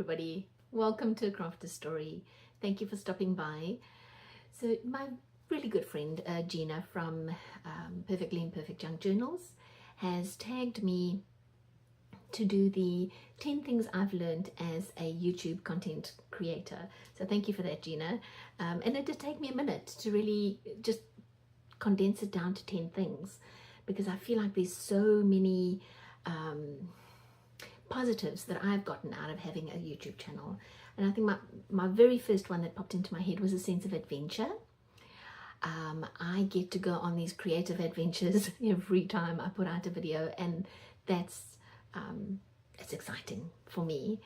everybody, welcome to Crafter Story. Thank you for stopping by. So my really good friend Gina from Perfectly Imperfect Junk Journals has tagged me to do the 10 things I've learned as a YouTube content creator. So thank you for that, Gina. And it did take me a minute to really just condense it down to 10 things, because I feel like there's so many positives that I've gotten out of having a YouTube channel. And I think my very first one that popped into my head was a sense of adventure. I get to go on these creative adventures every time I put out a video, and that's exciting for me.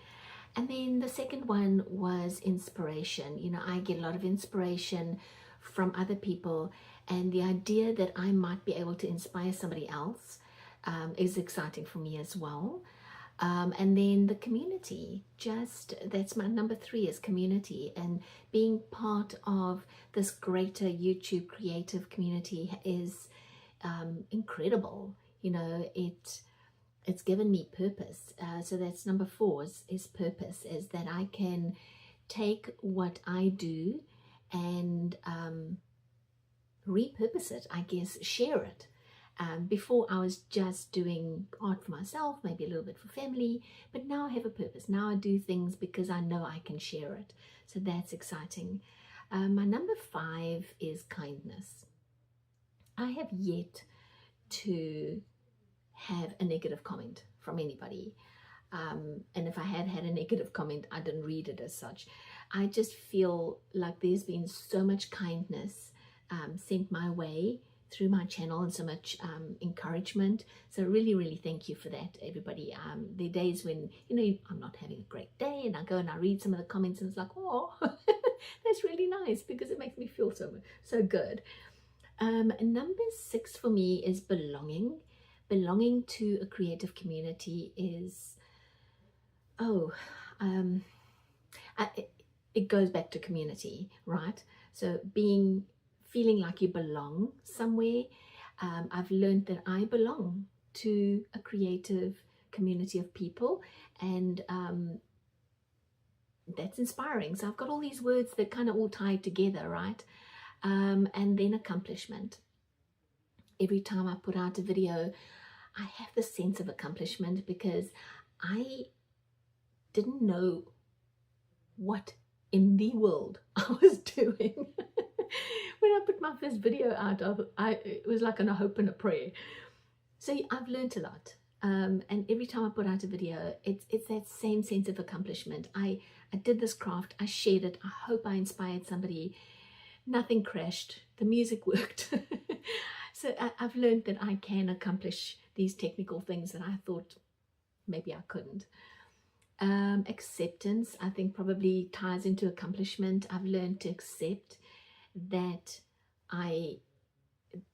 And then the second one was inspiration. You know, I get a lot of inspiration from other people, and the idea that I might be able to inspire somebody else is exciting for me as well. And then the community, that's my number 3, is community, and being part of this greater YouTube creative community is incredible. You know, it's given me purpose. So that's number 4 is purpose, is that I can take what I do and repurpose it, I guess, share it. Before I was just doing art for myself, maybe a little bit for family, but now I have a purpose. Now I do things because I know I can share it. So that's exciting. My number 5 is kindness. I have yet to have a negative comment from anybody. And if I had had a negative comment, I didn't read it as such. I just feel like there's been so much kindness sent my way through my channel, and so much encouragement. So really thank you for that, everybody. There are days when, you know, I'm not having a great day, and I go and I read some of the comments, and it's like, oh, that's really nice, because it makes me feel so good. Number 6 for me is belonging. Belonging to a creative community is, it goes back to community, right? So feeling like you belong somewhere. I've learned that I belong to a creative community of people, and that's inspiring. So I've got all these words that kind of all tie together, right? And then accomplishment. Every time I put out a video, I have this sense of accomplishment, because I didn't know what in the world I was doing. When I put my first video out, it was like on a hope and a prayer. So I've learned a lot, and every time I put out a video, it's that same sense of accomplishment. I did this craft, I shared it, I hope I inspired somebody. Nothing crashed, the music worked. So I've learned that I can accomplish these technical things that I thought maybe I couldn't. Acceptance, I think, probably ties into accomplishment. I've learned to accept that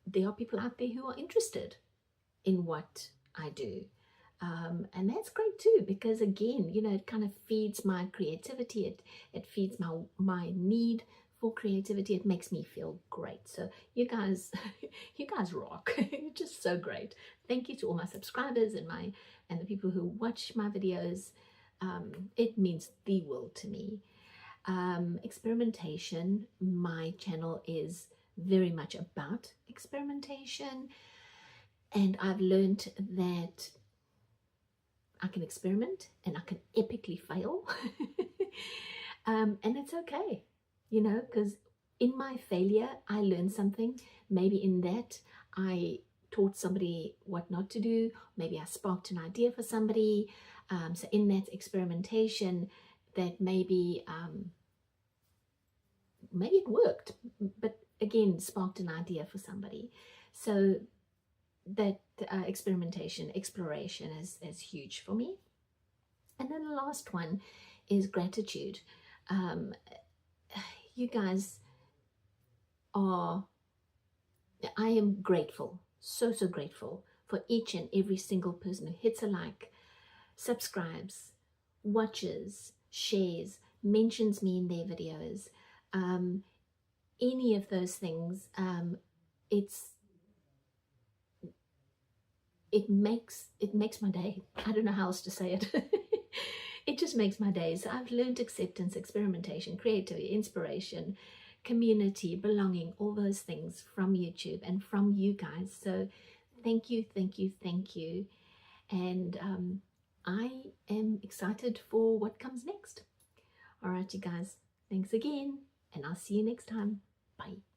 there are people out there who are interested in what I do, and that's great too, because again, you know, it kind of feeds my creativity, it feeds my need for creativity. It makes me feel great. So you guys rock. You're just so great. Thank you to all my subscribers and the people who watch my videos. It means the world to me. Experimentation, my channel is very much about experimentation, and I've learned that I can experiment and I can epically fail. And it's okay, you know, because in my failure I learned something. Maybe in that I taught somebody what not to do, maybe I sparked an idea for somebody. So in that experimentation, that maybe it worked, but again, sparked an idea for somebody. So that experimentation, exploration is huge for me. And then the last one is gratitude. You guys I am grateful, so grateful for each and every single person who hits a like, subscribes, watches, shares, mentions me in their videos. Any of those things, it makes my day. I don't know how else to say it. It just makes my days. I've learned acceptance, experimentation, creativity, inspiration, community, belonging, all those things from YouTube and from you guys. So thank you, thank you, thank you. And I am excited for what comes next. All right, you guys, thanks again, and I'll see you next time. Bye.